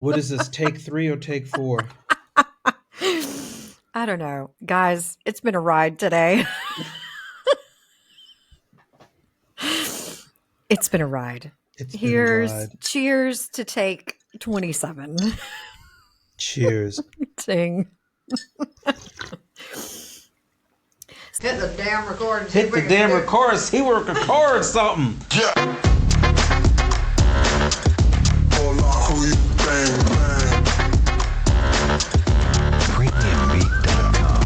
What is this? Take 3 or take 4? I don't know. Guys, it's been a ride today. It's been a ride. It's been a Here's ride. cheers to take 27. Cheers. Ting. Hit the damn record. And Hit the damn record. See we record something. Yeah. Hold on, who you bang, bang. Premiumbeat.com.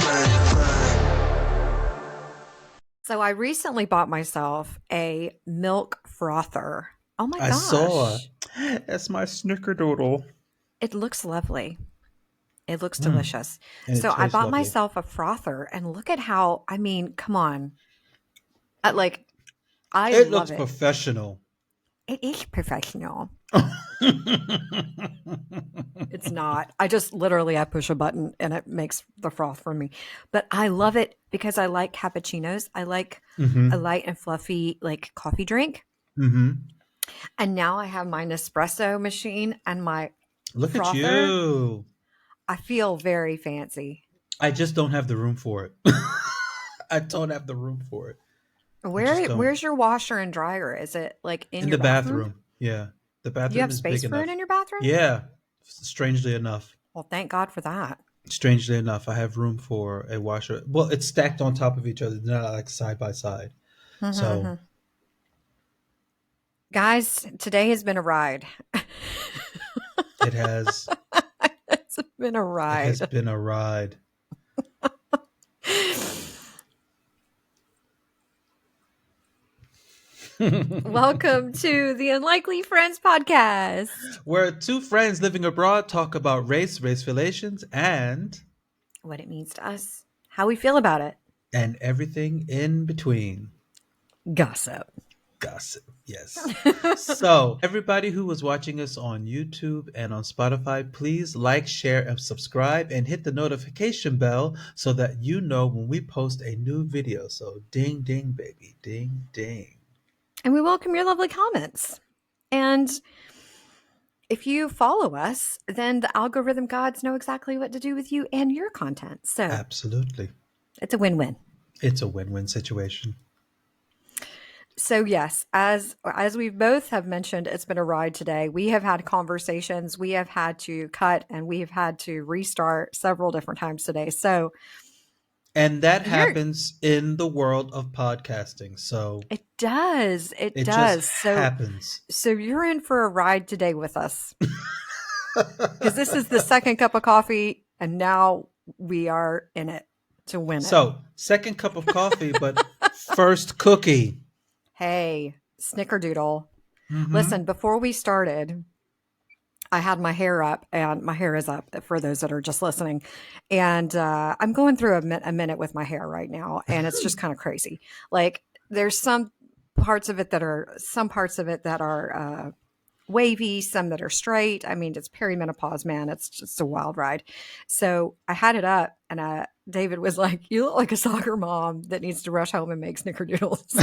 Bang, bang. So I recently bought myself a milk frother. Oh my I gosh. saw. That's my snickerdoodle. It looks lovely. It looks delicious. And it So I tastes bought lovely. myself a frother and look at how, I mean, come on. I It love looks it. professional. It is professional. It's not. I push a button and it makes the froth for me. But I love it because I like cappuccinos. I like Mm-hmm. a light and fluffy like coffee drink. Mm-hmm. And now I have my Nespresso machine and my Look at frother. you. I feel very fancy. I just don't have the room for it. I don't have the room for it. don't. Where's your washer and dryer? Is it like in In your the bathroom. Yeah. The bathroom You have is space big for enough. it in your bathroom? Yeah. Strangely enough. Well, thank God for that. Strangely enough, I have room for a washer. Well, it's stacked on top of each other, they're not like side by side. So Guys, today has been a ride. it has It's been a it ride. has been a ride. Welcome to the Unlikely Friends podcast. Where two friends living abroad talk about race relations, and What it means to us, how we feel about it. everything in between. Gossip. Gossip, yes. So, everybody who was watching us on YouTube and on Spotify, please like, share, and subscribe, and hit the notification bell so that you know when we post a new video. So, ding, ding, baby, ding, ding. And we welcome your lovely comments. And if you follow us, then the algorithm gods know exactly what to do with you and your content. So Absolutely. it's a win-win. It's a win-win situation. So yes, as we both have mentioned, it's been a ride today. We have had conversations, we have had to cut, and we have had to restart several different times today. So And that You're- happens in the world of podcasting. So, it does. It it does. just So happens. so you're in for a ride today with us. Because this is the second cup of coffee, and now we are in it to win it. So, second cup of coffee, but first cookie. Hey, snickerdoodle. Mhm. Listen, before we started, I had my hair up, and my hair is up for those that are just listening. And I'm going through a minute with my hair right now, and it's just kind of crazy. Like there's some parts of it that are wavy, some that are straight. I mean, it's perimenopause, man. It's just a wild ride. So I had it up, and David was like, "You look like a soccer mom that needs to rush home and make snickerdoodles."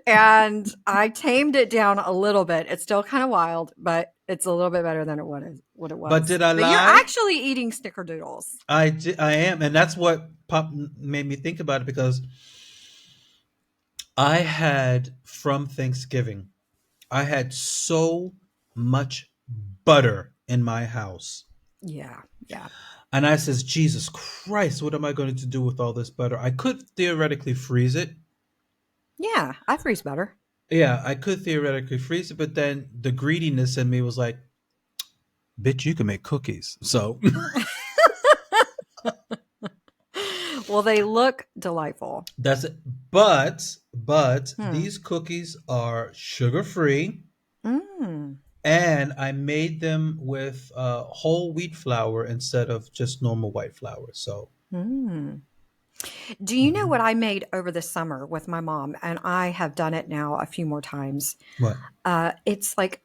And I tamed it down a little bit. It's still kind of wild, but it's a little bit better than what it was. But did I You're lie? actually eating snickerdoodles. I am, and that's what made me think about it, because I had from Thanksgiving, I had so much butter in my house, Yeah. and I says, Jesus Christ, what am I going to do with all this butter? I could theoretically freeze it. Yeah, I freeze butter. Yeah, I could theoretically freeze it, but then the greediness in me was like, bitch, you can make cookies. So Well, they look delightful. that's it. But Hmm. these cookies are sugar-free, Mm. and I made them with whole wheat flour instead of just normal white flour. So Mm. Do you know what I made over the summer with my mom? And I have done it now a few more times. what? It's like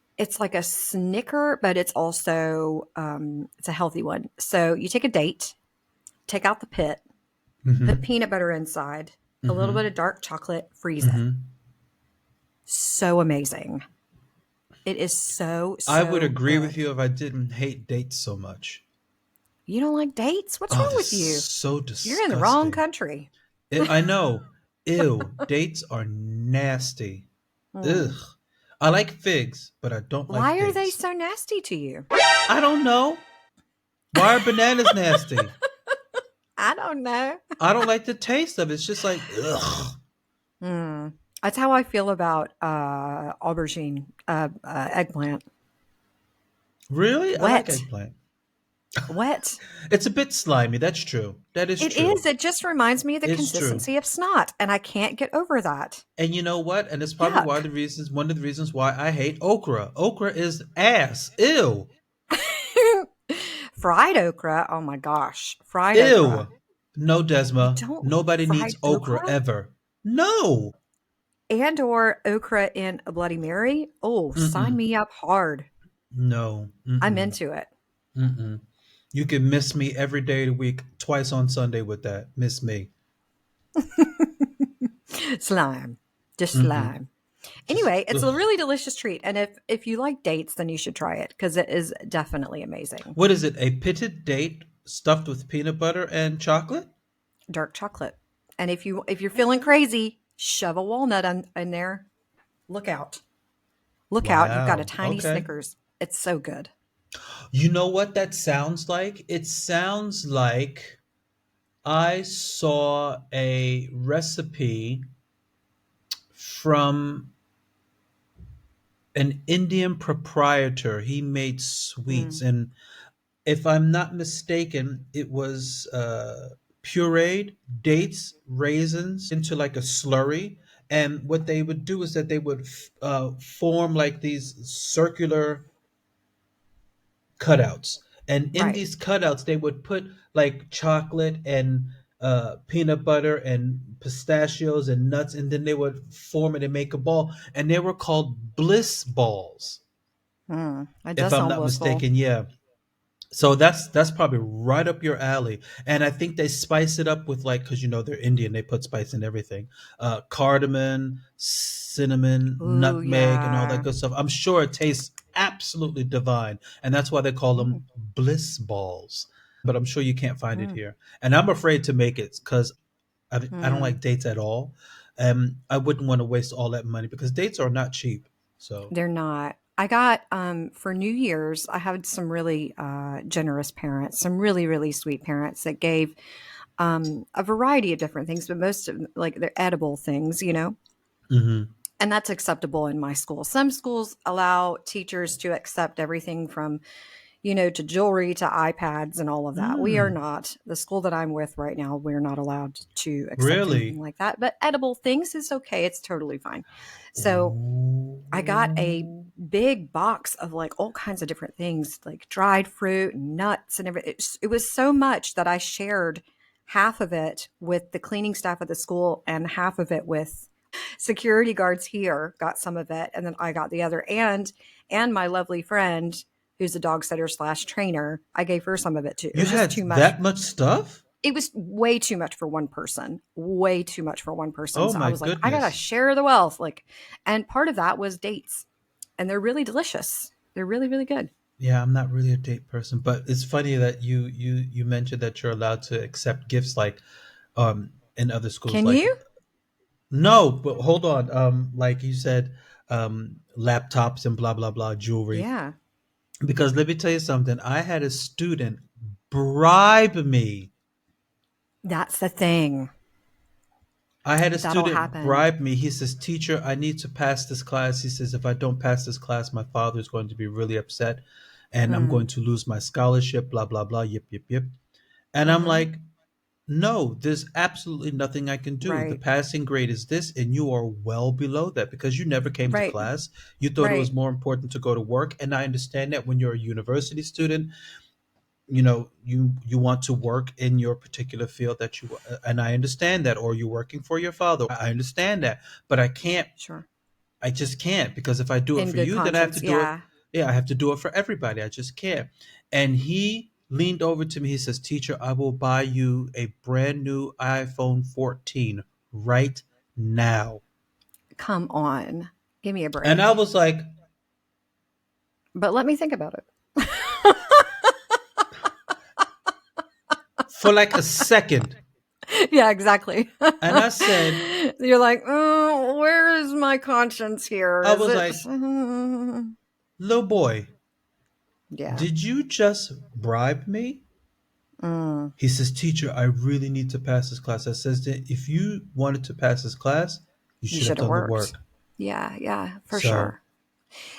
a Snicker, but it's also it's a healthy one. So you take a date, take out the pit, Mhm. put peanut butter inside, a little Mhm. bit of dark chocolate, freeze it. Mhm. so amazing. It is so, I would so agree with good. you if I didn't hate dates so much. You don't like dates? What's Oh, wrong they're with you? so You're in the wrong disgusting. country. I know. Ew, dates are nasty. Ugh. Hmm. I like figs, but I don't like Why are they dates. so nasty to you? I don't know. Why are bananas nasty? I don't know. I don't like the taste of it. It's just like, ugh. Hmm. That's how I feel about aubergine, eggplant. Really? I like Wet. eggplant. Wet. It's a bit slimy. That's true. That is It true. is. It just reminds me of the It's true. consistency of snot, and I can't get over that. And you know what? And it's probably Yuck. one of the reasons why I hate okra. Okra is ass. Ew. Fried okra. Oh my gosh. Fried Ew. okra. No, You Desma. don't like Nobody needs fried okra okra? ever. No. And or okra in a Bloody Mary? Oh, sign Mm-mm. me up hard. No. I'm Mm-mm. into it. Mm-mm. You can miss me every day of the week, twice on Sunday with that. Miss me. Slime. Just Mm-mm. slime. Just Anyway, it's a ugh. really delicious treat. And if you like dates, then you should try it because it is definitely amazing. What is it? A pitted date stuffed with peanut butter and chocolate? Dark chocolate. And if you're feeling Okay. crazy, shove a walnut in there. Look out. Look out. You've got a Wow. tiny Okay. Snickers. It's so good. You know what that sounds like? It sounds like I saw a recipe from an Indian proprietor. He made sweets, Mm, and if I'm not mistaken, it was pureed dates, raisins into like a slurry. And what they would do is that they would form like these circular cutouts. And in right. these cutouts, they would put like chocolate and peanut butter and pistachios and nuts, and then they would form it and make a ball. And they were called bliss balls, It if does I'm sound not blissful. mistaken. Yeah. So that's probably right up your alley. And I think they spice it up with like, because you know they're Indian, they put spice in everything. Cardamom, cinnamon, Ooh, nutmeg, and all that yeah. good stuff. I'm sure it tastes absolutely divine. And that's why they call them Mm, bliss balls. But I'm sure you can't find it mm, here. And I'm afraid to make it because I don't mm. like dates at all. I wouldn't want to waste all that money because dates are not cheap. So, They're not. I got for New Year's, I had some really generous parents, some really, really sweet parents that gave a variety of different things, but most of like they're edible things. mhm. And that's acceptable in my school. Some schools allow teachers to accept everything from to jewelry to iPads and all of that. We are Mm, not. The school that I'm with right now, we're not allowed to accept anything really? like that. But edible things is okay. It's totally fine. So I got a Ooh. big box of like all kinds of different things, like dried fruit and nuts and everything. It was so much that I shared half of it with the cleaning staff at the school and half of it with security guards here got some of it, and then I got the other. And my lovely friend, who's a dog sitter slash trainer, I gave her some of it too. It You was just had too much. that much stuff? It was way too much for one person. Way too much for one person. Oh So I my was like, I gotta goodness. share the wealth. Like, and part of that was dates, and they're really delicious. They're really, really good. Yeah, I'm not really a date person, but it's funny that you mentioned that you're allowed to accept gifts like in other schools. Can Like you? no, but hold on. Like you said, laptops and blah blah blah jewelry. Yeah, Because let me tell you something. I had a student bribe me. that's the thing. I had a That'll student happen. bribe me. He says, "Teacher, I need to pass this class." He says, "If I don't pass this class, my father is going to be really upset and I'm Hmm. going to lose my scholarship, blah, blah, blah, yip, yip, yip." And I'm Mm-hmm. like, "No, there's absolutely nothing I can do. The Right. passing grade is this, and you are well below that because you never came to Right. class. You thought it was Right. more important to go to work. And I understand that when you're a university student, you know you want to work in your particular field that you and I understand that, or you're working for your father. I understand that, but Sure. I just can't, because if I do it In for good you, then I have to conscience. do it. Yeah. Yeah, I have to do it for everybody. I just can't. And he leaned over to me. He says, "Teacher, I will buy you a brand new iPhone 14 right now." Come on. Give me a And I break. was like, But let me think about it. for like a second. Yeah, exactly. And I said, You're like, oh, where is my conscience here? I Is was it? like, little boy, Yeah. did you just bribe me? Mm. He says, teacher, I really need to pass this class. I says, that if you wanted to pass this class, you You should have should have done the worked. work. Yeah, yeah, for So sure.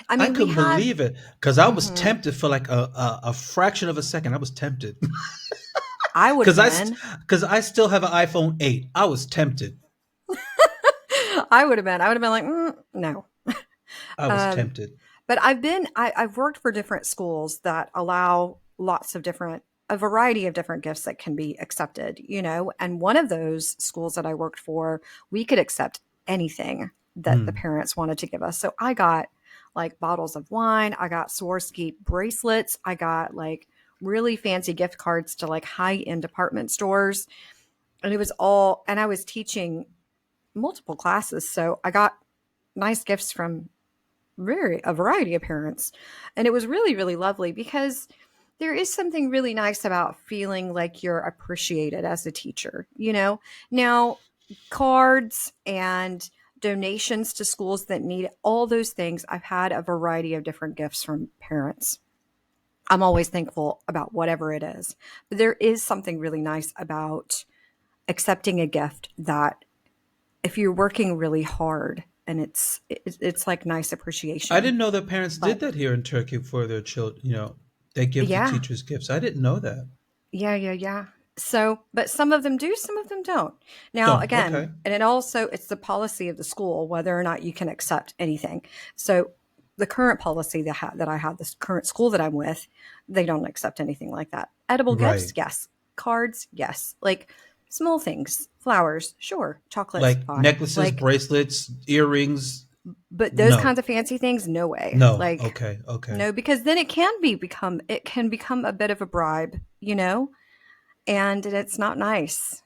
I I mean, we couldn't had. believe it because I was Mhm. tempted for like a fraction of a second. I was tempted I would have because been. because I still have an iPhone 8. I was tempted. I would have been. I would have been like, no. I was Um, tempted. but I've worked for different schools that allow lots of different, a variety of different gifts that can be accepted, and one of those schools that I worked for, we could accept anything that the Hmm. parents wanted to give us. So I got like bottles of wine, I got Swarovski bracelets, I got like really fancy gift cards to like high end department stores. And it was all, and I was teaching multiple classes. So I got nice gifts from a variety of parents. And it was really, really lovely because there is something really nice about feeling like you're appreciated as a teacher, Now, cards and donations to schools that need all those things, I've had a variety of different gifts from parents. I'm always thankful about whatever it is. But there is something really nice about accepting a gift that if you're working really hard and it's like nice I appreciation. didn't know that parents did But that here in Turkey for their children. They give the yeah, teachers gifts. I didn't know that. yeah, yeah, yeah. So, but some of them do, some of them don't. Now, Don't. Okay. again, and it's the policy of the school whether or not you can accept anything. So, the current policy that I have, this current school that I'm with, they don't accept anything like that. Edible Right. gifts, yes. Cards, yes. Like small things, flowers, sure. Chocolates, Like fine. necklaces, Like, bracelets, earrings. but those No. kinds of fancy things, no way. No. Like, Okay. Okay. no, because then it can become a bit of a bribe, and it's not nice.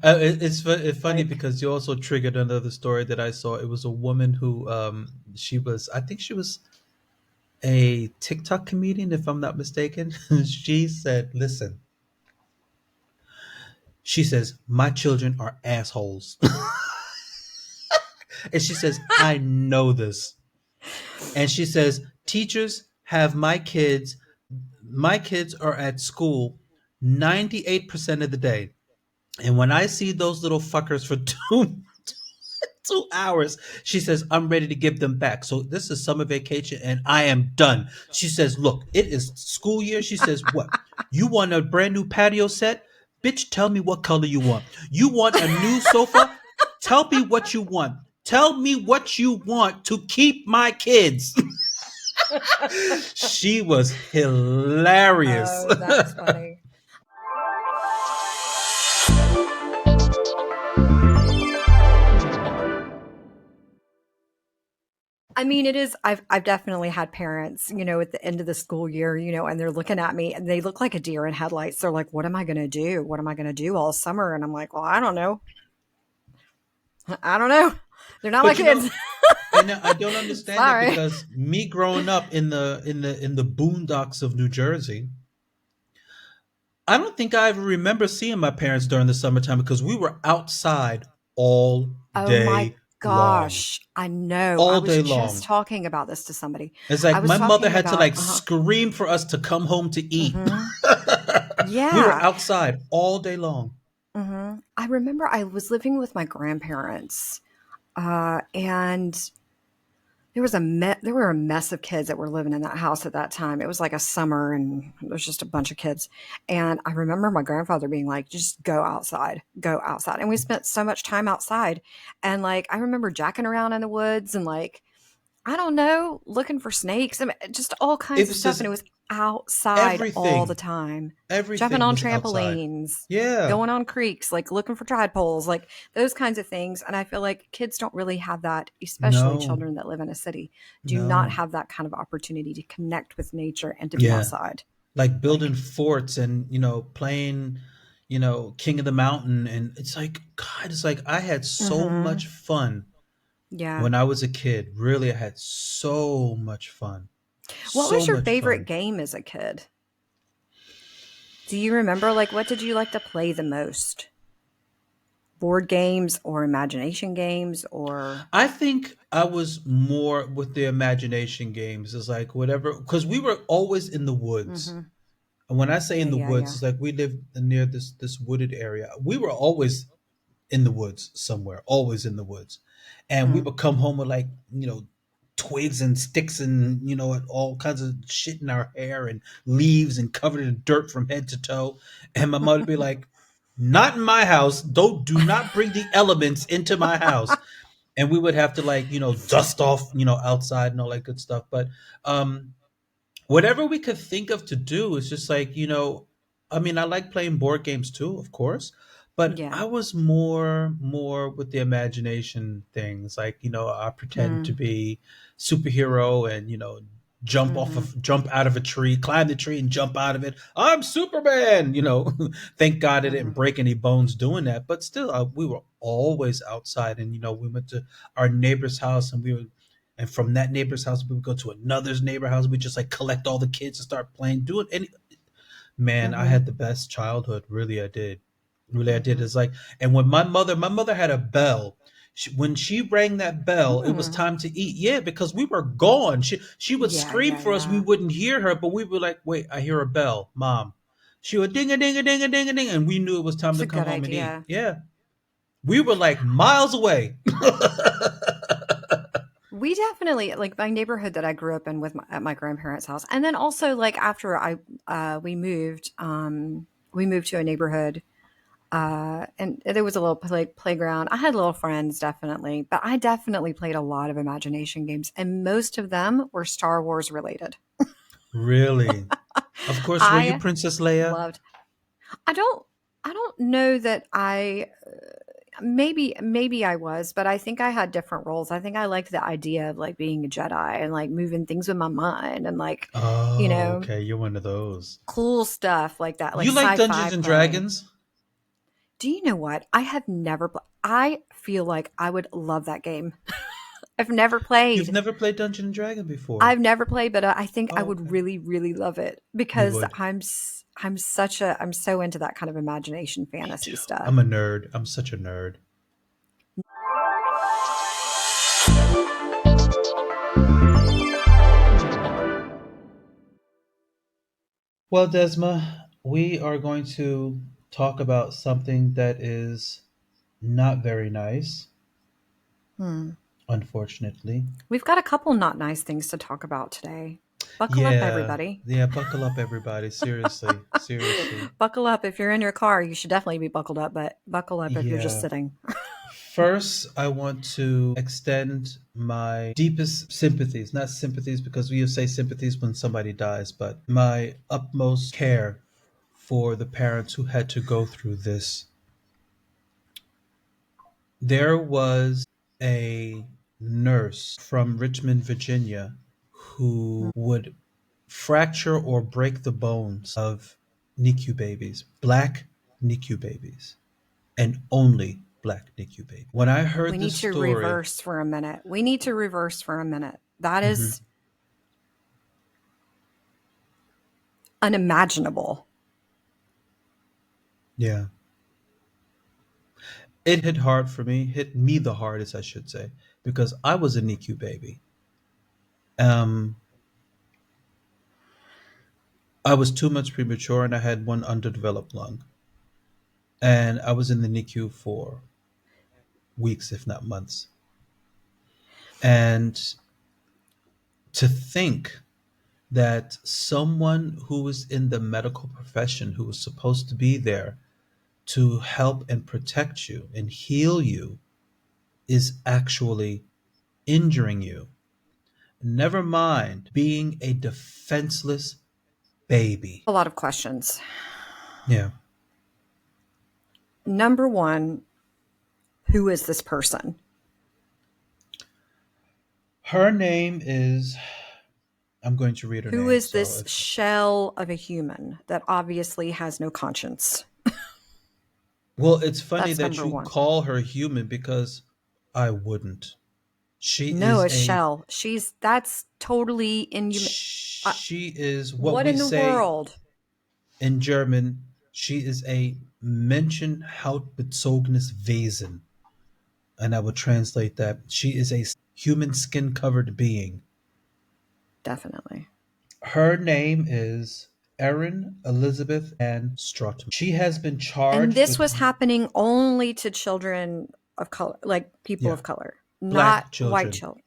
It's funny Like, because you also triggered another story that I saw. It was a woman who I think she was a TikTok comedian, if I'm not mistaken. She said, "Listen," she says, "My children are assholes," and she says, "I know this," and she says, "Teachers have my kids. My kids are at school 98% of the day, and when I see those little fuckers for 2 hours. She says, I'm ready to give them back. So this is summer vacation and I am done. She says, look, it is school year. She says, what? You want a brand new patio set? Bitch, tell me what color you want. You want a new sofa? Tell me what you want. Tell me what you want to keep my kids." She was hilarious. oh, that's funny. I mean, it is. I've definitely had parents, at the end of the school year, and they're looking at me and they look like a deer in headlights. They're like, "What am I going to do? What am I going to do all summer?" And I'm like, "Well, I don't know. I don't know. They're not my But kids." I don't understand it Sorry. because me growing up in the boondocks of New Jersey, I don't think I ever remember seeing my parents during the summertime because we were outside all Oh my day long. gosh. I know. I All was day just long. talking about this to somebody. It's I like was my mother talking had to about, like scream for us to come home to eat. hmm We were yeah. outside all day long. I remember I was living with my grandparents, and there were a mess of kids that were living in that house at that time. It was like a summer and there was just a bunch of kids. And I remember my grandfather being like, just go outside, go outside. And we spent so much time outside. And like, I remember jacking around in the woods and like, I don't know, looking for snakes. I mean, just all It kinds of was stuff. just And it was outside all the everything. time, jumping Everything on was outside. trampolines, Yeah. going on creeks, like looking for tide poles, like those kinds of things. And I feel like kids don't really have that, especially No. children that live in a city, do not No. have that kind of opportunity to connect with nature and to be Yeah. outside. Like building Like, forts and playing King of the Mountain, and it's like, God, it's like I had so mm-hmm, much fun Yeah. When I was a kid, really, I had so much fun. What So was your much favorite fun. game as a kid? Do you remember, like, what did you like to play the most? Board games or imagination games or I think I was more with the imagination games. It's like whatever, because we were always in the woods. Mhm. And when I say Yeah, in the yeah, woods, yeah. it's like we lived near this wooded area. We were always in the woods somewhere, always in the woods. And we Hmm. would come home with like, twigs and sticks and, all kinds of shit in our hair and leaves and covered in dirt from head to toe. And my mother would be like, not in my house. Don't do not bring the elements into my house. And we would have to like, dust off, outside and all that good stuff. But um whatever we could think of to do is just like, I mean, I like playing board games too, of course, but Yeah. I was more with the imagination things, like, I pretend to Mm. be superhero and, Mhm. jump out of a tree, climb the tree and jump out of it. I'm Superman, thank God I didn't Mhm. break any bones doing that, but still, we were always outside. And, we went to our neighbor's house, and from that neighbor's house, we would go to another's neighbor house. We just like collect all the kids and start playing. Do it. And man, I Mhm. had the best childhood. Really, I did. Really, I did. Mhm. It's like, and when my mother had a bell. When she rang that bell, it was Mm. time to eat. Yeah, because we were gone. She would Yeah, scream yeah, for us. We yeah. wouldn't hear her, but we were like, "Wait, I hear a bell, Mom." She would ding a ding a ding a ding a ding, and we knew it was time It's to a come good home and eat. idea. Yeah, we were like miles away. We definitely like my neighborhood that I grew up in with at my grandparents' house, and then also like after I we moved to a neighborhood, and there was a little playground. I had little friends definitely, but I definitely played a lot of imagination games, and most of them were Star Wars related. Really? Of course, were you I Princess Leia? loved. I don't. I don't know that I maybe I was, but I think I had different roles. I think I liked the idea of like being a Jedi and like moving things with my mind and like, you Oh, know, okay. You're one of those. cool stuff like that, like You like sci-fi Dungeons and play. Dragons? Do you know what? I have never I feel like I would love that game. I've never You've played. never played Dungeons and Dragons before. I've never played, but I think I Oh, would okay. really really love it You because would. I'm so into that kind of imagination Me too. fantasy stuff. I'm a nerd. I'm such a nerd. Well, Desma, we are going to talk about something that is not very nice, Hmm. unfortunately. We've got a couple not nice things to talk about today. Buckle up, Yeah. everybody. Yeah, buckle up, everybody. Seriously. Seriously. Buckle up. If you're in your car, you should definitely be buckled up, but buckle up if you're just Yeah. sitting. First, I want to extend my deepest sympathies, not sympathies because we say sympathies when somebody dies, but my utmost care for the parents who had to go through this. There was a nurse from Richmond, Virginia, who would fracture or break the bones of NICU babies, black NICU babies, and only black NICU babies. When I We heard need this to story, reverse for a minute. We need to reverse for a minute. That mhm, is unimaginable. yeah, it hit hard for me, hit me the hardest, I should say, because I was a NICU baby. Um, I was 2 months premature and I had one underdeveloped lung. And I was in the NICU for weeks, if not months. And to think that someone who was in the medical profession, who was supposed to be there to help and protect you and heal you, is actually injuring you. Never mind being a defenseless baby. A lot of questions. Yeah. Number one, who is this person? Her name is, I'm going to read her Who name. is So this if, shell of a human that obviously has no conscience? well, it's funny That's that number you one. call her human because I wouldn't. She No, is a a shell. That's totally inhuman. she is what What we in the say world? in German. She is a Menschenhautbezogenes Wesen, and I would translate that. She is a human skin covered being. Definitely. Her name is Erin Elizabeth Ann Strotman. She has been And charged this with, was happening only to children of color, like people yeah, of color, not black white children. children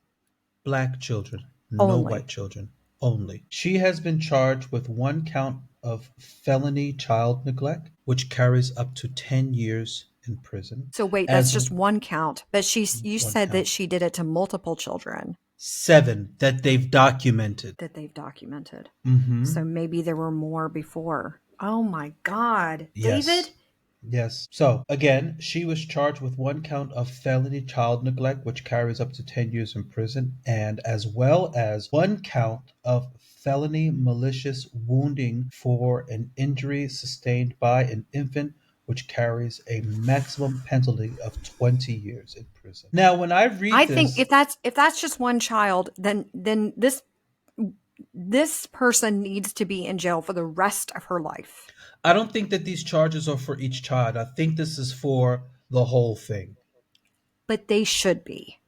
Black children, no white only. children, only. She has been charged with one count of felony child neglect, which carries up to 10 years in prison, So wait, that's as just one count. But you one said that count. she did it to multiple children Seven that they've documented. that they've documented. Mm-hmm. So maybe there were more before. Oh my God. Yes. David? Yes. So, again, she was charged with one count of felony child neglect, which carries up to 10 years in prison, and as well as one count of felony malicious wounding for an injury sustained by an infant, which carries a maximum penalty of 20 years in prison. Now, when I I read think this, if that's just one child, then this person needs to be in jail for the rest of her life. I don't think that these charges are for each child. I think this is for the whole thing. But they should be.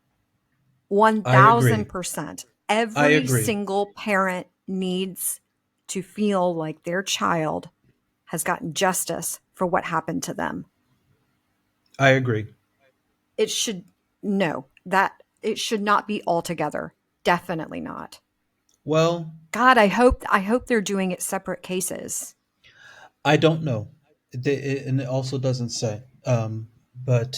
I agree. 1000%. I Every agree. single parent needs to feel like their child has gotten justice for what happened to them. I agree. It should no, that it should not be altogether. Definitely not. Well, God, I hope they're doing it separate cases. I don't know. And it also doesn't say. But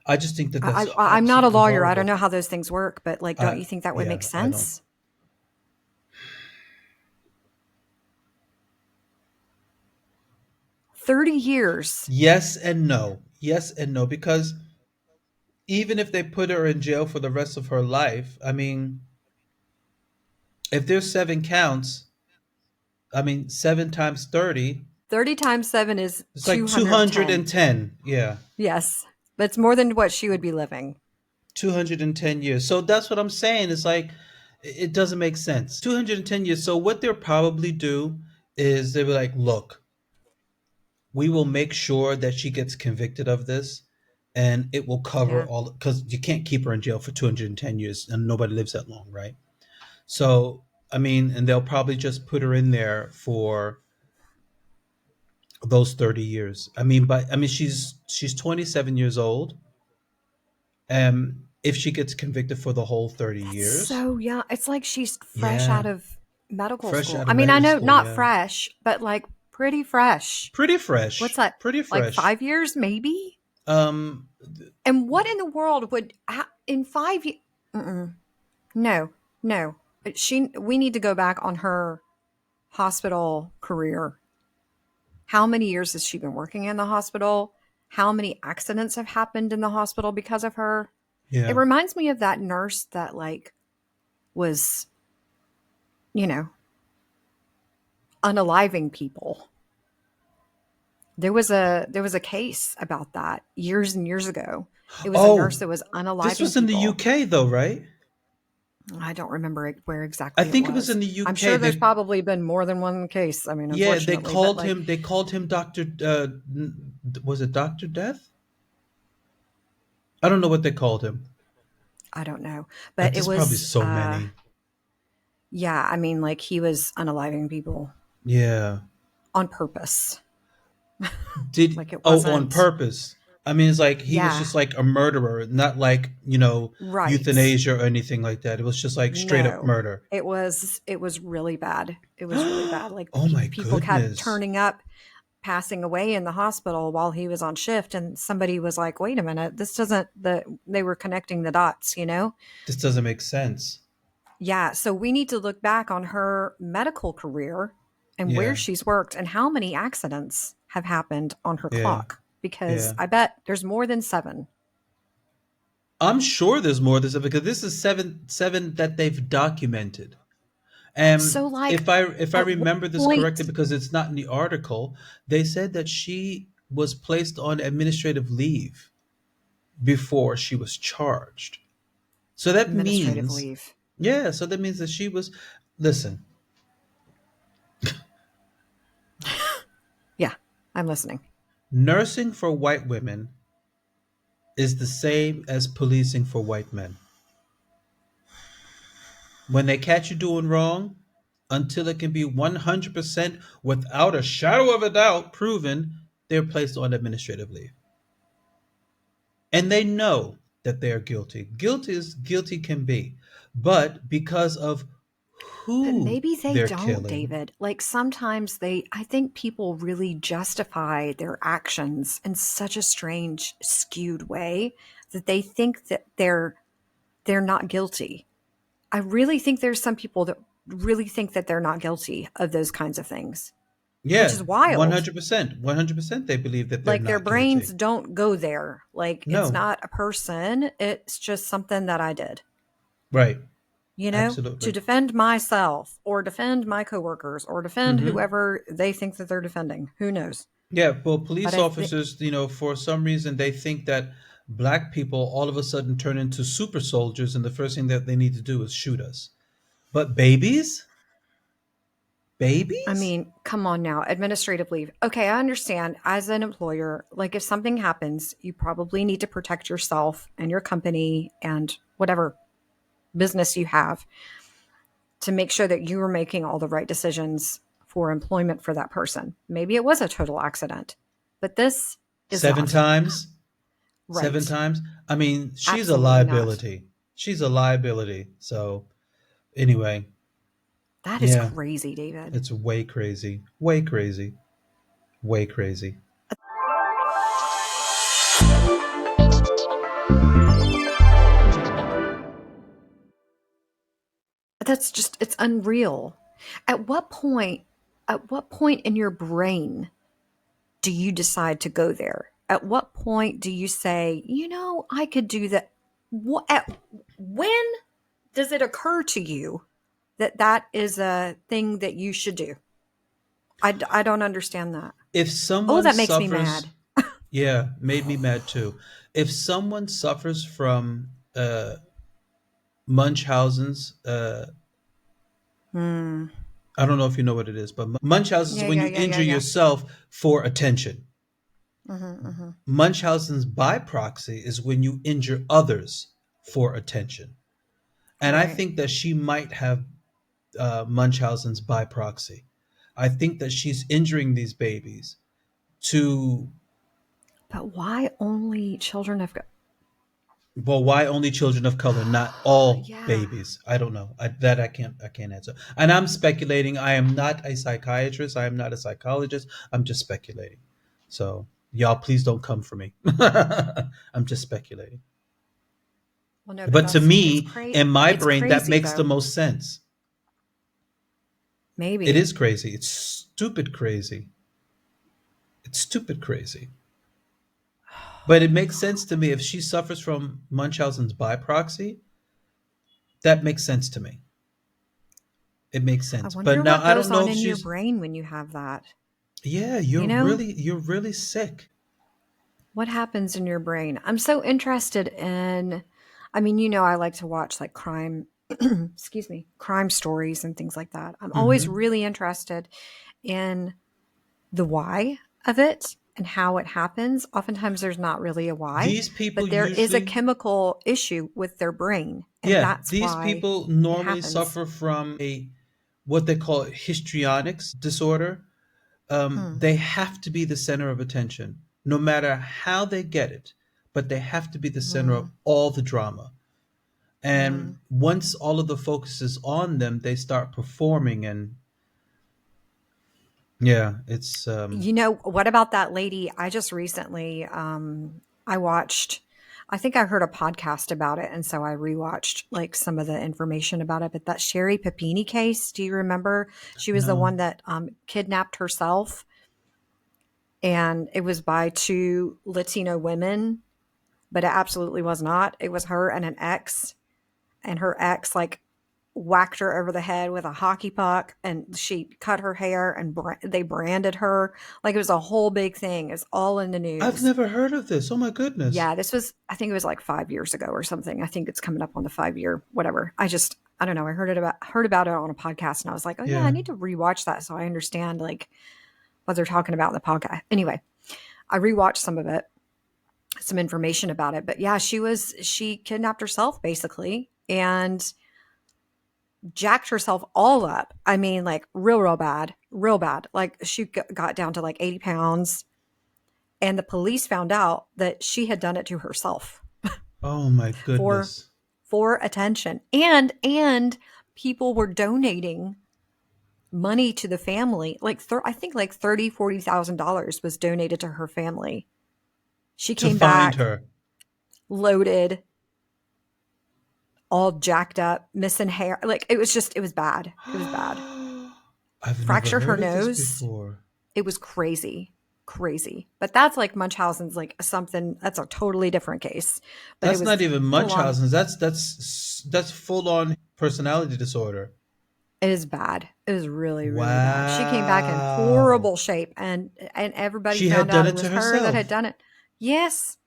I just think that that's I'm not a absolutely lawyer. I don't horrible. know how those things work, but like, don't I, you think that would yeah, make I don't. sense? 30 years. Yes and no. Yes and no. Because even if they put her in jail for the rest of her life, I mean, if there's seven counts, I mean, seven times 30, 30 times 7 is it's like 210. 210. Yeah. Yes. But it's more than what she would be living. 210 years. So that's what I'm saying. It's like, it doesn't make sense. 210 years. So what they'll probably do is they'll be like, look, we will make sure that she gets convicted of this and it will cover Yeah. all, because you can't keep her in jail for 210 years and nobody lives that long, right? So, I mean, and they'll probably just put her in there for those 30 years. I mean, she's 27 years old. If she gets convicted for the whole 30 That's years, so young. It's like she's fresh yeah, out of medical fresh school. out I of mean, I medical know school, not yeah. fresh, but like pretty fresh. Pretty What's fresh, that? pretty Like fresh. 5 years, maybe? Um, And what in the world would in 5 years? No, no. We need to go back on her hospital career. How many years has she been working in the hospital? How many accidents have happened in the hospital because of her? It yeah. reminds me of that nurse that like was, you know, unaliving people. There was a case about that years and years ago. It was a nurse Oh, that was this unaliving was in the people. UK though, right? I don't remember where I exactly it think it was was. in the I'm UK. sure there's probably been more than one case. I mean, Yeah, they unfortunately, but called like, him. They called him Doctor. Was it Doctor Death? I don't know what they called him. I don't know. But it There's probably was, so many. yeah, I mean, like he was unaliving people Yeah. on purpose. Did Like it oh on wasn't, purpose? I mean, it's like he was yeah, just like a murderer, not like right. euthanasia or anything like that. It was just like straight up No, murder. it was really bad. It was really bad. Like Oh my people kept goodness! turning up, passing away in the hospital while he was on shift, and somebody was like, "Wait a minute, this doesn't." They were connecting the dots, you know? This doesn't make sense. Yeah. So we need to look back on her medical career and where Yeah, she's worked and how many accidents have happened on her yeah, clock, because yeah. I bet there's more than 7. I'm sure there's more to this because this is seven that they've documented. And So, like, if I at what remember this point? correctly, because it's not in the article, they said that she was placed on administrative leave before she was charged. So that Administrative means, leave. yeah, so that means that she was, listen, Yeah, I'm listening. nursing for white women is the same as policing for white men. When they catch you doing wrong, until it can be 100% without a shadow of a doubt proven, they're placed on administrative leave. And they know that they are guilty. Guilty as guilty can be. But because of But who maybe they they're don't, killing, David. Like sometimes I think people really justify their actions in such a strange, skewed way that they think that they're not guilty. I really think there's some people that really think that they're not guilty of those kinds of things, which yeah, is wild. 100%, 100% they believe that they're Like their not brains guilty. don't go there. Like it's No, not a person, it's just something that I did. right, To absolutely. defend myself or defend my coworkers or defend Hmm. whoever they think that they're defending. Who knows? Yeah, well, But police I think, officers, for some reason they think that black people all of a sudden turn into super soldiers, and the first thing that they need to do is shoot us. But babies? I Babies? mean, come on now, administrative leave. Okay, I understand as an employer, like if something happens, you probably need to protect yourself and your company and whatever business you have to make sure that you are making all the right decisions for employment for that person. Maybe it was a total accident, but this is Seven not. times? Seven Right. times? I mean, she's a Absolutely not. liability. She's a liability. So, anyway, That is yeah, crazy, David. it's way crazy. Way crazy. Way crazy. That's just it's unreal. At what point at what point in your brain do you decide to go there? At what point do you say, I could do that? When does it occur to you that that is a thing that you should do? I don't understand that. If Oh, someone that makes me suffers, mad. yeah, made me mad too. If someone suffers from Munchausen's, Hmm. I don't know if you know what it is, but Munchausen's is Yeah, when yeah, you yeah, yeah, injure yeah. yourself for attention. Mm-hmm. Munchausen's by proxy is when you injure others for attention. And I Right. think that she might have Munchausen's by proxy. I think that she's injuring these babies to, But why only children of God? well, why only children of color, not all Yeah. babies? I don't know. I can't answer. And I'm speculating. I am not a psychiatrist. I am not a psychologist. I'm just speculating. So y'all, please don't come for me. I'm just speculating. Well, no, but But to that's me, in my it's brain, that crazy makes the though. most sense. It Maybe. is crazy. It's stupid crazy. It's stupid crazy. But it makes sense to me if she suffers from Munchausen's by proxy. That makes sense to me. It makes I sense. But wonder now what I don't goes know on if in your she's, brain when you have that. yeah, You know, you're really sick. what happens in your brain? I'm so interested in, I mean, I like to watch like crime, excuse me, crime stories and things like that. I'm always Hmm. really interested in the why of it and how it happens. Oftentimes there's not really a why, These people but there is a usually, chemical issue with their brain, and yeah, that's these why people it normally happens. suffer from a what they call histrionics disorder. Hmm. They have to be the center of attention, no matter how they get it, but they have to be the center Hmm. of all the drama. Hmm. And once all of the focus is on them, they start performing, and yeah, it's What about that lady? I just recently, I watched, I think I heard a podcast about it. And so I rewatched like some of the information about it. But that Sherry Papini case, do you remember? She was the no. one that kidnapped herself, and it was by two Latino women, but it absolutely was not. It was her and an ex, and her ex like whacked her over the head with a hockey puck, and she cut her hair, and they branded her. Like, it was a whole big thing. It's all in the I've news. never heard of this. Oh my goodness. Yeah, this was, I think it was like 5 years ago or something. I think it's coming up on the 5 year, whatever. I don't know. I heard about it on a podcast, and I was like, oh yeah, I Yeah. need to rewatch that so I understand like what they're talking about in the podcast. Anyway, I rewatched some of it, some information about it. But yeah, she kidnapped herself basically and jacked herself all up. I mean, like real bad, real bad. Like she got down to like 80 pounds, and the police found out that she had done it to herself Oh my for goodness. attention. And people were donating money to the family. Like I think like $30,000-$40,000 was donated to her family. She To came find back her. loaded, all jacked up, missing hair. Like it was bad. It was bad. I've never Fractured her heard of this nose. before. It was crazy. Crazy. But that's like Munchausen's, like something that's a totally different case. But That's it was not even full on. Munchausen's. That's full on personality disorder. It is bad. It was really, really bad. She came back in Wow. horrible shape, and everybody She had found done out it it was to her that herself. had done it. Yes.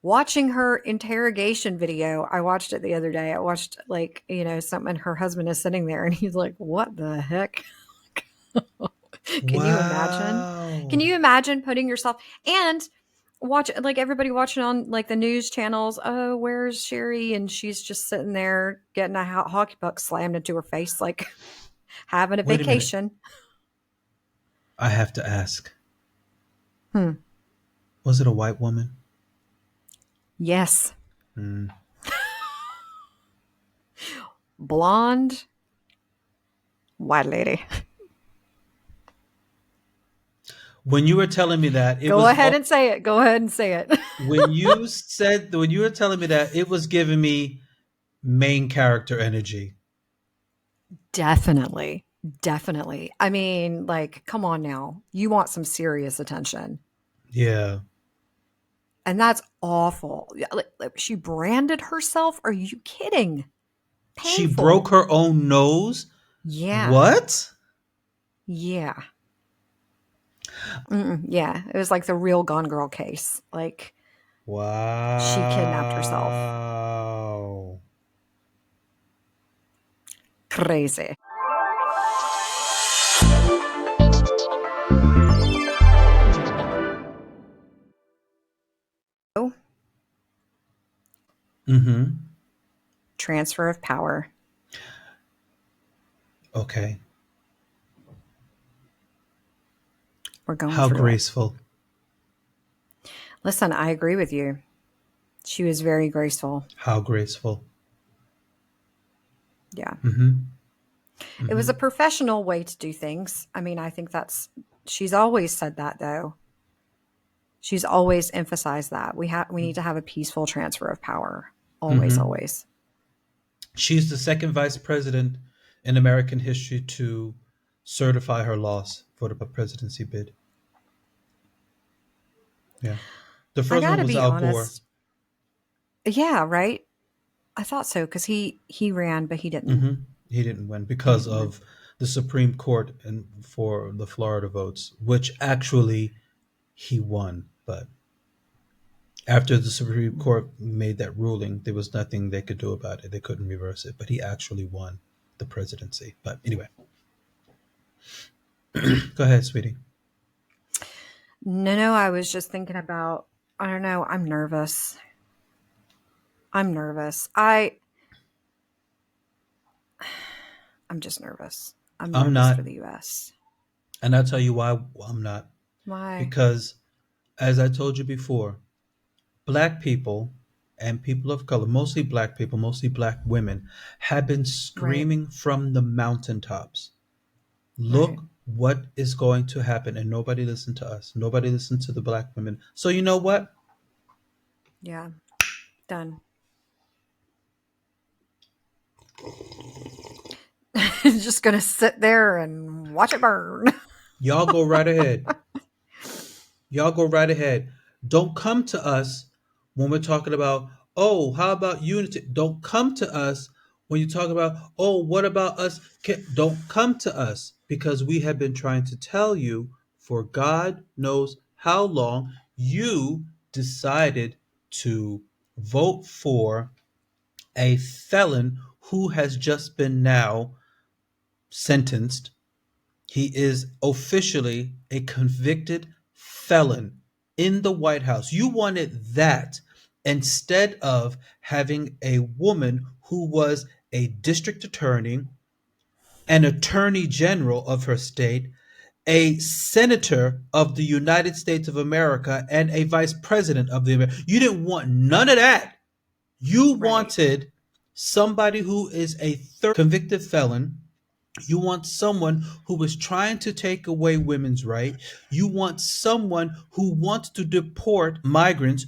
Watching her interrogation video, I watched it the other day. I watched like, something, her husband is sitting there and he's like, what the heck? Can you imagine? Can Wow. you imagine putting yourself and watch, like, everybody watching on like the news channels? Oh, where's Sherry? And she's just sitting there getting a hockey puck slammed into her face, like having a Wait a minute. vacation. I have to ask. Hmm. Was it a white woman? Yes. Hmm. Blonde, white lady. When you were telling me that, it Go was ahead and say it. Go ahead and say it. when you were telling me that, it was giving me main character energy. Definitely. Definitely. I mean, like, come on now. You want some serious attention. Yeah. And that's awful. Like, she branded herself? Are you kidding? She Painful. broke her own nose? Yeah. What? Yeah. Yeah. It was like the real Gone Girl case. Like, Wow. she kidnapped herself. Wow. Crazy. Mm-hmm. Transfer of power. Okay. We're going How through it. graceful. Listen, I agree with you. She was very graceful. How graceful. Yeah. Mm-hmm. It was a professional way to do things. I mean, I think she's always said that, though. She's always emphasized that we need to have a peaceful transfer of power. Always, always. She's the second vice president in American history to certify her loss for the presidency bid. Yeah. The I first one gotta was be Al Gore. honest. Yeah, right. I thought so because he ran, but he didn't. He didn't win because of the Supreme Court and for the Florida votes, which actually he won. But after the Supreme Court made that ruling, there was nothing they could do about it. They couldn't reverse it. But he actually won the presidency. But anyway, go ahead, sweetie. No, I was just thinking about, I don't know, I'm nervous. I'm just nervous. I'm nervous not. for the U.S. And I'll tell you why I'm not. Why? Because, as I told you before, Black people and people of color, mostly Black people, mostly Black women, have been screaming from the mountaintops. Look what is going to happen. And nobody listened to us. Nobody listened to the Black women. So you know what? Yeah. Done. Just going to sit there and watch it burn. Y'all go right ahead. Y'all go right ahead. Don't come to us when we're talking about, oh, how about unity? Don't come to us When you talk about, oh, what about us? Don't come to us, because we have been trying to tell you for God knows how long. You decided to vote for a felon who has just been now sentenced. He is officially a convicted felon in the White House. You wanted that instead of having a woman who was a district attorney, an attorney general of her state, a senator of the United States of America, and a vice president of the America. You didn't want none of that. You Right. wanted somebody who is a third convicted felon. You want someone who is trying to take away women's rights. You want someone who wants to deport migrants.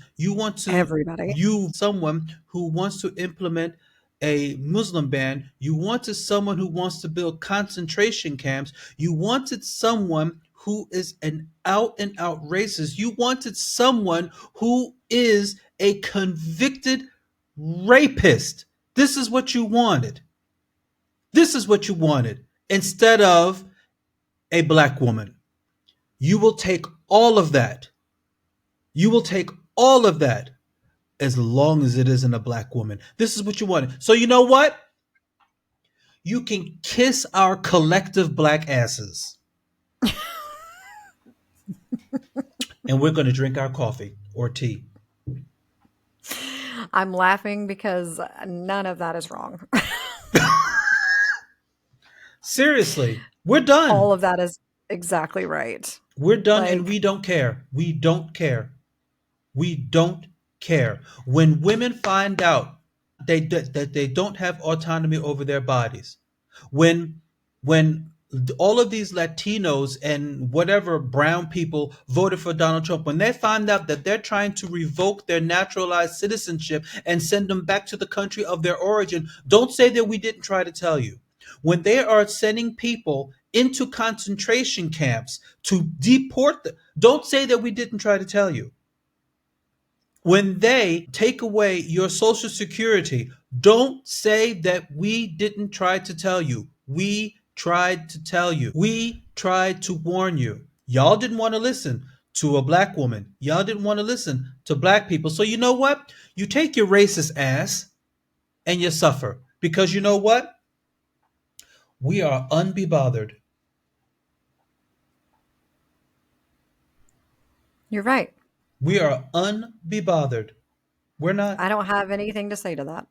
Everybody. You someone who wants to implement a Muslim ban. You wanted someone who wants to build concentration camps. You wanted someone who is an out and out racist. You wanted someone who is a convicted rapist. This is what you wanted. This is what you wanted instead of a black woman. You will take all of that. You will take all of that as long as it isn't a black woman. This is what you wanted. So, you know what? You can kiss our collective black asses. And we're going to drink our coffee or tea. I'm laughing because none of that is wrong. Seriously, we're done. All of that is exactly right. We're done, and Like- we don't care. We don't care. We don't care. When women find out that they don't have autonomy over their bodies, when all of these Latinos and whatever brown people voted for Donald Trump, when they find out that they're trying to revoke their naturalized citizenship and send them back to the country of their origin, don't say that we didn't try to tell you. When they are sending people into concentration camps to deport them, don't say that we didn't try to tell you. When they take away your Social Security, don't say that we didn't try to tell you. We tried to tell you. We tried to warn you. Y'all didn't want to listen to a black woman. Y'all didn't want to listen to black people. So you know what? You take your racist ass and you suffer. Because you know what? We are unbebothered. You're right. We are unbebothered. We're not. I don't have anything to say to that.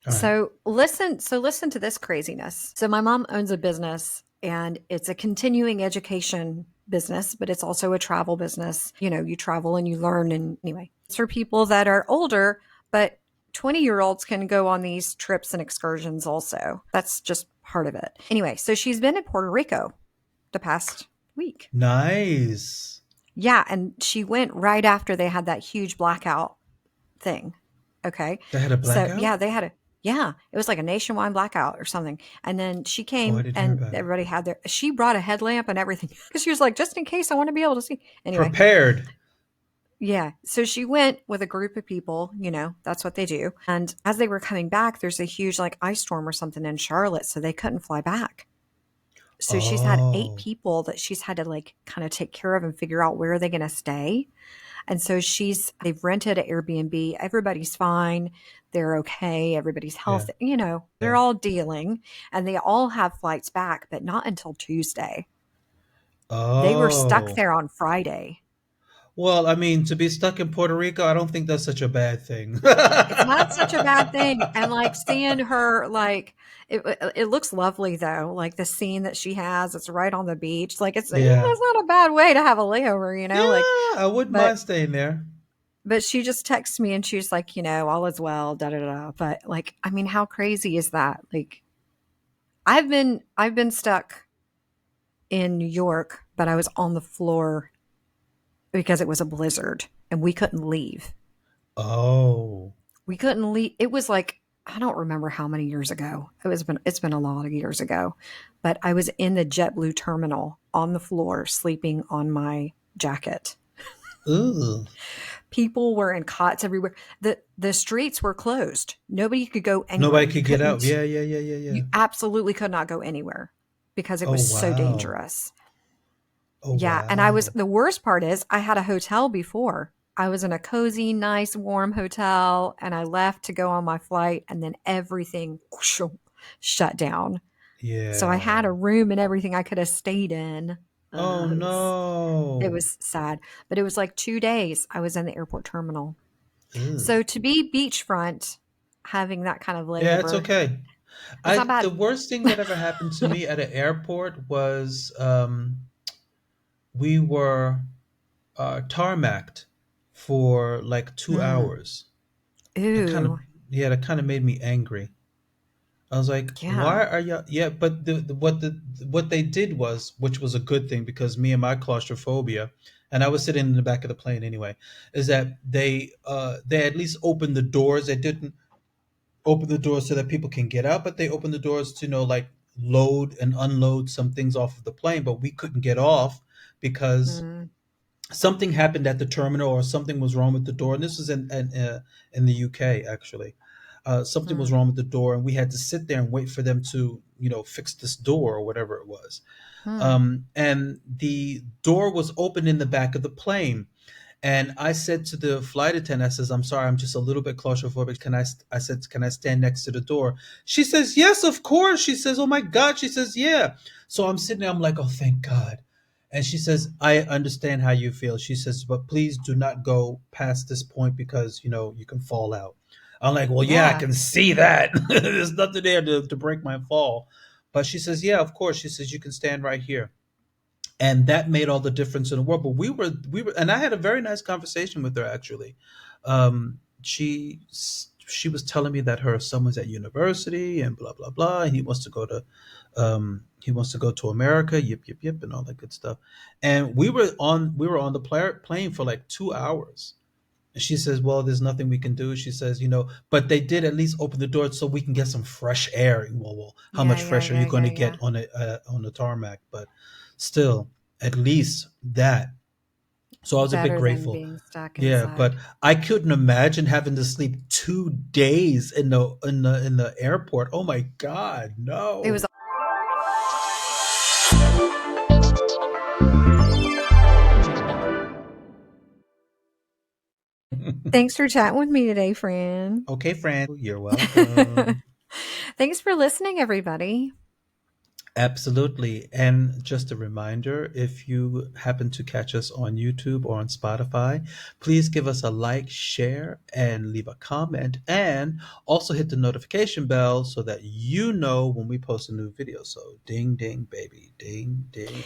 All right. So listen to this craziness. So my mom owns a business and it's a continuing education business, but it's also a travel business. You know, you travel and you learn, and anyway, it's for people that are older, but 20-year-olds can go on these trips and excursions also. That's just part of it. Anyway, so she's been in Puerto Rico the past week. Nice. Yeah, and she went right after they had that huge blackout thing. Okay. They had a blackout? So yeah, it was like a nationwide blackout or something. And then she came I didn't hear and about it. everybody had she brought a headlamp and everything because she was like, just in case I want to be able to see. Anyway, Prepared. yeah. So she went with a group of people, you know, that's what they do. And as they were coming back, there's a huge like ice storm or something in Charlotte. So they couldn't fly back. So she's had 8 Oh. people that she's had to like kind of take care of and figure out where are they going to stay. And so they've rented an Airbnb. Everybody's fine. They're okay. Everybody's healthy. You know, they're all dealing and they all have flights back, but not until Tuesday. Oh. They were stuck there on Friday. Well, I mean, to be stuck in Puerto Rico, I don't think that's such a bad thing. It's not such a bad thing. And like seeing her, like it looks lovely though. Like the scene that she has, it's right on the beach. Like it's not a bad way to have a layover, you know. Yeah, Like, I wouldn't mind staying there. but she just texts me and she's like, you know, all is well, da da da. But like, I mean, how crazy is that? Like, I've been stuck in New York, but I was on the floor because it was a blizzard and we couldn't leave. Oh. We couldn't leave. It was like I don't remember how many years ago. It's been a lot of years ago, but I was in the JetBlue terminal on the floor sleeping on my jacket. Ooh. People were in cots everywhere. The streets were closed. Nobody could go anywhere. Nobody You could get out. couldn't. Yeah, yeah, yeah, yeah, yeah. You absolutely could not go anywhere because it Oh was so wow. dangerous. Oh Yeah, and I was wow. the worst part is I had a hotel before. I was in a cozy, nice, warm hotel, and I left to go on my flight, and then everything shut down. So I had a Yeah. room and everything I could have stayed in. Oh It no. was sad, but it was like 2 days I was in the airport terminal. Ew. So to be beachfront, having that kind of Yeah, it's layover, okay. it's I not the bad. worst thing that ever happened to me at an airport was we were tarmacked for like two Mm. hours. That kind of Ooh, yeah, that kind of made me angry. I was like, yeah. why are you? Yeah, but what they did was, which was a good thing because me and my claustrophobia, and I was sitting in the back of the plane anyway, is that they at least opened the doors. They didn't open the doors so that people can get out, but they opened the doors to like load and unload some things off of the plane, but we couldn't get off because Mm, something happened at the terminal or something was wrong with the door. And this was in the UK actually. Something was mm, wrong with the door, and we had to sit there and wait for them to fix this door or whatever it was. mm. And the door was open in the back of the plane. And I said to the flight attendant, I says, "I'm sorry, I'm just a little bit claustrophobic. I said, can I stand next to the door?" She says, "Yes, of course." She says, "Oh my God." She says, "Yeah." So I'm sitting there, I'm like, "Oh, thank God." And she says, "I understand how you feel." She says, "But please do not go past this point because, you can fall out." I'm like, "Well, yeah, I Yeah. can see that." There's nothing there to break my fall. But she says, "Yeah, of course." She says, "You can stand right here." And that made all the difference in the world. But we were, and I had a very nice conversation with her actually. She was telling me that her son was at university and blah blah blah, and he wants to go to America, yip yip yip, and all that good stuff. And we were on the plane for like 2 hours. And she says, "Well, there's nothing we can do." She says, but they did at least open the door so we can get some fresh air. Well, how Yeah, much yeah, fresh are you yeah, going yeah, to get yeah. on the tarmac? But still, at least that. So I was a bit Better than grateful. being stuck Yeah, but inside. I couldn't imagine having to sleep 2 days in the airport. Oh my God, It was no. Thanks for chatting with me today, friend. Okay, Fran, you're welcome. Thanks for listening, everybody. Absolutely. And just a reminder, if you happen to catch us on YouTube or on Spotify, please give us a like, share, and leave a comment. And also hit the notification bell so that you know when we post a new video. So ding, ding, baby. Ding, ding.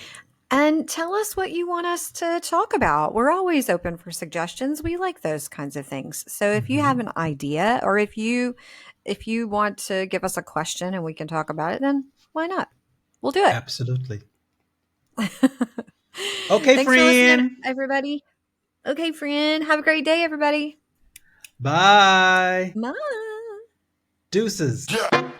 And tell us what you want us to talk about. We're always open for suggestions. We like those kinds of things. So if you have Hmm. an idea or if you want to give us a question and we can talk about it, then why not? We'll do it. Absolutely. Okay, Thanks for listening, friend. everybody. Okay, friend. Have a great day, everybody. Bye. Bye. Deuces. Yeah.